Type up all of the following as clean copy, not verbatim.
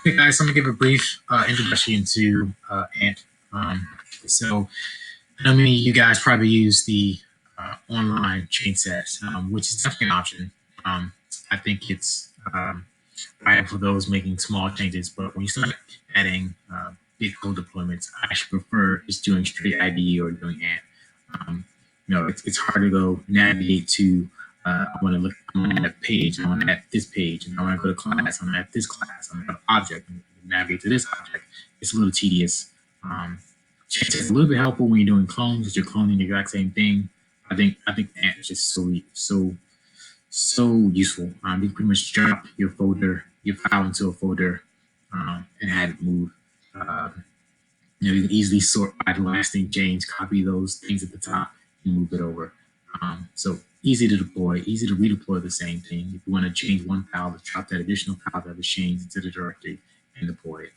Hey guys, I'm gonna give a brief introduction to ANT. So, I know many of you guys probably use the online chain sets, which is definitely an option. Um, I think it's right for those making small changes, but when you start adding big code deployments, I actually prefer just doing straight IDE or doing ANT. It's hard to go navigate to. I want to look on that page. I want to add this page, and I want to go to class. I want to add this class. I want to add object and navigate to this object. It's a little tedious. It's a little bit helpful when you're doing clones, because you're cloning the exact same thing. I think ANT is just so useful. You can pretty much drop your file into a folder, and have it move. You can easily sort by the last thing changed, copy those things at the top, and move it over. So easy to deploy, easy to redeploy the same thing. If you want to change one file, to drop that additional file that was changed into the directory and deploy it.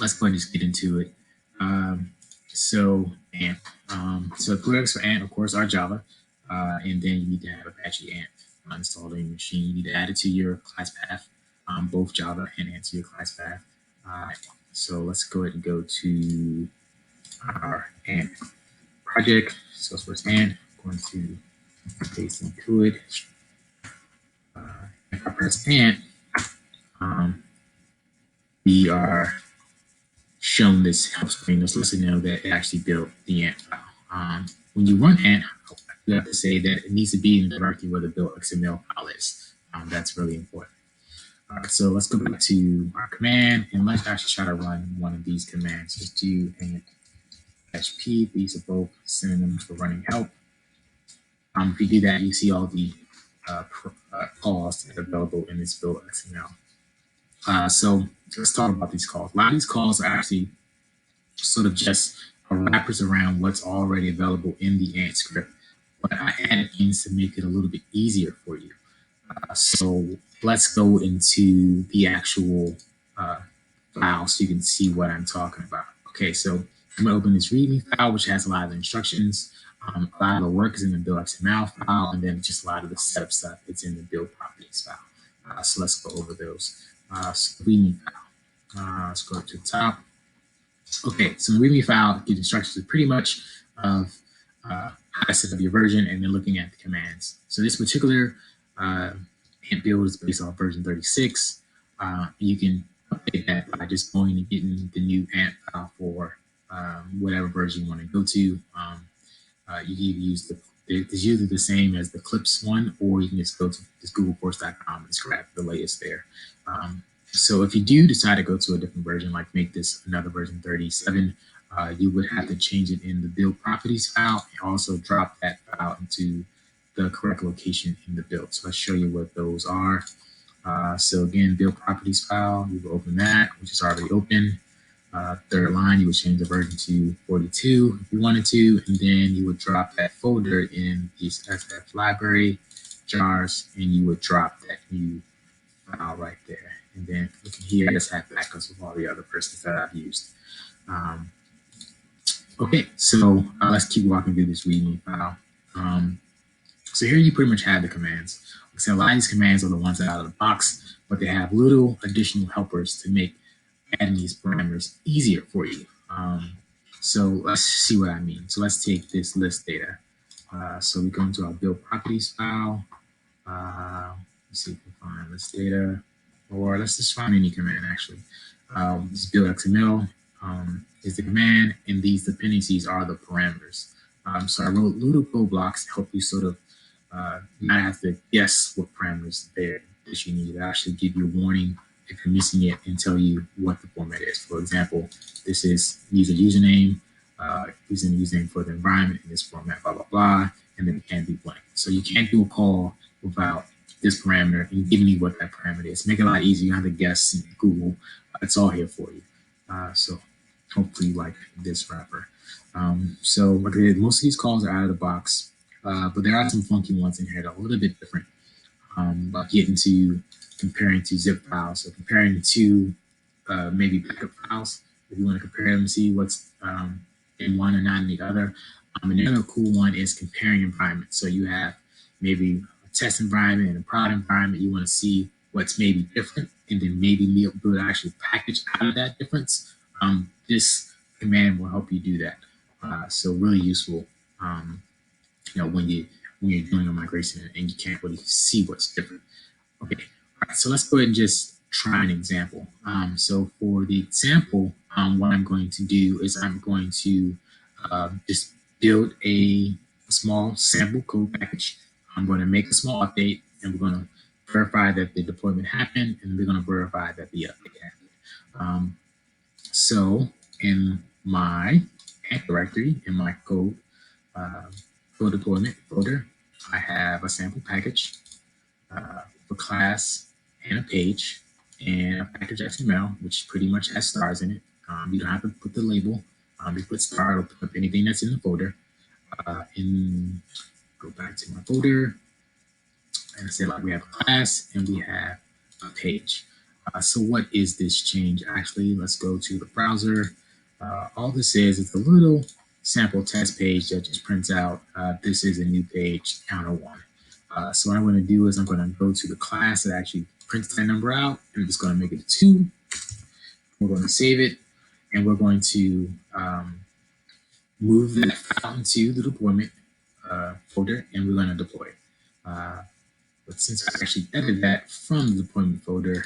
Let's go ahead and just get into it. So ANT. So the prereqs for ANT, of course, are Java, and then you need to have Apache ANT installed on your machine. You need to add it to your class path, both Java and ANT to your class path. So let's go ahead and go to our ANT project, Salesforce ANT. I'm going to paste into it. If I press ANT, we are shown this help screen. This lets you know that it actually built the ANT file. When you run ANT, you have to say that it needs to be in the directory where the build XML file is. That's really important. All right, so let's go back to our command, and let's actually try to run one of these commands. Just do ANT -p. These are both synonyms for running help. If you do that, you see all the calls that are available in this build XML. So let's talk about these calls. A lot of these calls are actually sort of just wrappers around what's already available in the ANT script, but I added things to make it a little bit easier for you. So let's go into the actual file so you can see what I'm talking about. Okay, so I'm going to open this README file, which has a lot of the instructions. A lot of the work is in the build XML file, and then just a lot of the setup stuff it's in the build properties file. So let's go over those. So README file. Let's go to the top. Okay, so the README file gives instructions pretty much of how to set up your version, and then looking at the commands. So this particular ANT build is based on version 36. You can update that by just going and getting the new ANT file for whatever version you want to go to. You can use it's usually the same as the Clips one, or you can just go to just googlecourse.com and grab the latest there. So if you do decide to go to a different version, like make this another version 37, you would have to change it in the build properties file and also drop that file into the correct location in the build. So let's show you what those are. So again, build properties file, you will open that, which is already open. Third line, you would change the version to 42 if you wanted to, and then you would drop that folder in the SF library jars, and you would drop that new file right there. And then looking here, I just have backups of all the other persons that I've used. Okay, so let's keep walking through this README file. So here you pretty much have the commands. So a lot of these commands are the ones that are out of the box, but they have little additional helpers to make adding these parameters easier for you. So let's see what I mean. So let's take this list data. So we go into our build properties file. Let's see if we can find list data, or let's just find any command actually. This build XML is the command, and these dependencies are the parameters. So I wrote little code blocks to help you sort of not have to guess what parameters there that you need. It actually give you a warning if you're missing it and tell you what the format is. For example, this is user username, using the username for the environment in this format, blah, blah, blah, and then it can be blank. So you can't do a call without this parameter and giving you what that parameter is. Make it a lot easier. You don't have to guess in Google. It's all here for you. So hopefully you like this wrapper. So like I said, most of these calls are out of the box, but there are some funky ones in here that are a little bit different. Like getting to comparing to zip files, so comparing to maybe backup files. If you want to compare them, see what's in one and not in the other. Another cool one is comparing environments. So you have maybe a test environment and a prod environment. You want to see what's maybe different, and then maybe be able to actually package out of that difference, this command will help you do that. So really useful, when you're doing a migration and you can't really see what's different. Okay, all right, so let's go ahead and just try an example. So for the example, what I'm going to do is I'm going to just build a small sample code package. I'm going to make a small update, and we're going to verify that the deployment happened, and we're going to verify that the update happened. So in my Ant directory, in my code deployment folder, I have a sample package for class and a page and a package XML, which pretty much has stars in it. You don't have to put the label. You put star, it'll put up anything that's in the folder. Go back to my folder, and I said like we have a class and we have a page. So what is this change? Actually, let's go to the browser. All this is a little sample test page that just prints out this is a new page, counter 1. So what I'm going to do is I'm going to go to the class that actually prints that number out, and I'm just going to make it a 2. We're going to save it, and we're going to move that file into the deployment folder, and we're going to deploy it. But since I actually edited that from the deployment folder,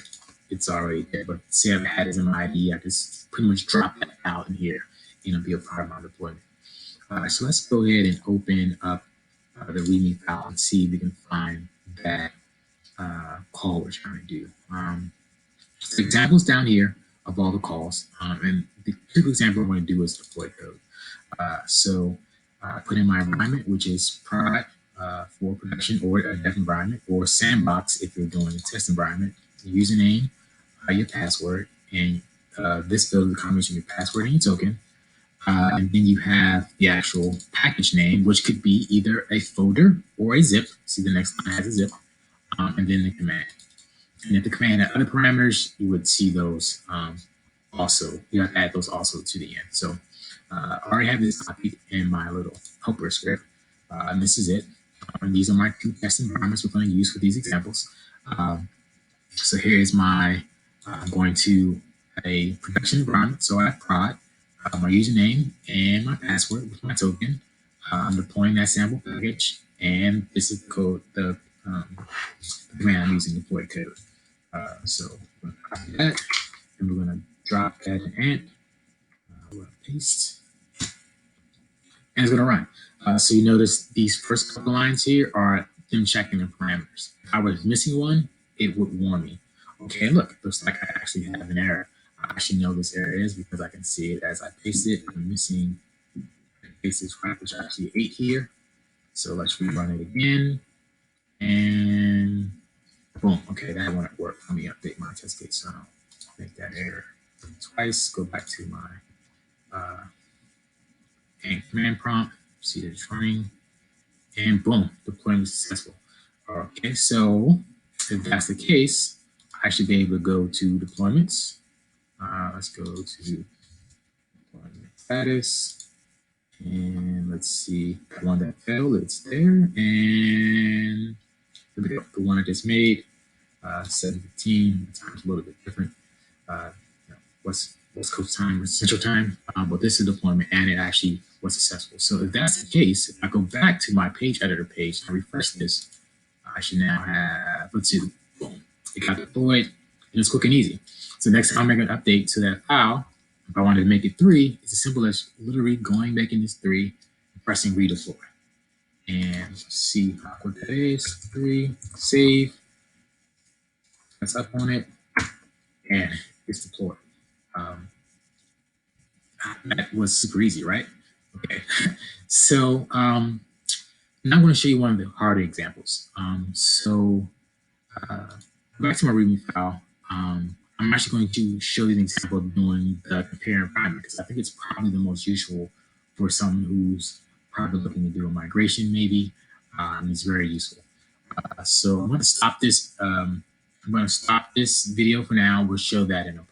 it's already there. But say I've had it in my ID, I just pretty much drop that out in here, and it'll be a part of my deployment. So let's go ahead and open up the README file and see if we can find that call we're trying to do. So examples down here of all the calls, and the typical example I'm going to do is deploy code. So put in my environment, which is prod for production or a dev environment, or sandbox if you're doing a test environment. Your username, your password, and this field is a combination of your password and your token. And then you have the actual package name, which could be either a folder or a zip. See, the next line has a zip, and then the command. And if the command had other parameters, you would see those also. You have to add those also to the end. So I already have this copied in my little helper script, and this is it. And these are my 2 test environments we're going to use for these examples. So here's my, I'm going to a production environment. So I have prod, my username, and my password with my token. I'm deploying that sample package, and this is the code, the command I'm using to deploy code. So we're going to copy that, and we're going to drop that in Ant. We're going to paste, and it's going to run. So you notice these first couple lines here are them checking the parameters. If I was missing one, it would warn me. Okay, look, it looks like I actually have an error. I actually know this error is because I can see it as I paste it. I'm missing basis crap, which is actually 8 here. So let's rerun it again. And boom. Okay, that won't work. Let me update my test case so I don't make that error twice. Go back to my command prompt, see that it's running, and boom, deployment was successful. Okay, so if that's the case, I should be able to go to deployments. Let's go to deployment status, and let's see the one that failed. It's there, and here we go. The one I just made, 7:15. Time's a little bit different. West Coast time or Central time, but this is deployment, and it actually was successful. So if that's the case, if I go back to my page editor page and refresh this, I should now have, let's see, boom, it got deployed, and it's quick and easy. So next time I make an update to that file, if I wanted to make it 3, it's as simple as literally going back in this 3 and pressing redeploy. And let's see how quick that is. 3, save, press up on it, and it's deployed. That was super easy, right? Okay. So now I'm going to show you one of the harder examples. Back to my README file. I'm actually going to show you an example of doing the compare environment because I think it's probably the most useful for someone who's probably looking to do a migration, maybe. It's very useful. So I'm going to stop this. I'm going to stop this video for now. We'll show that in a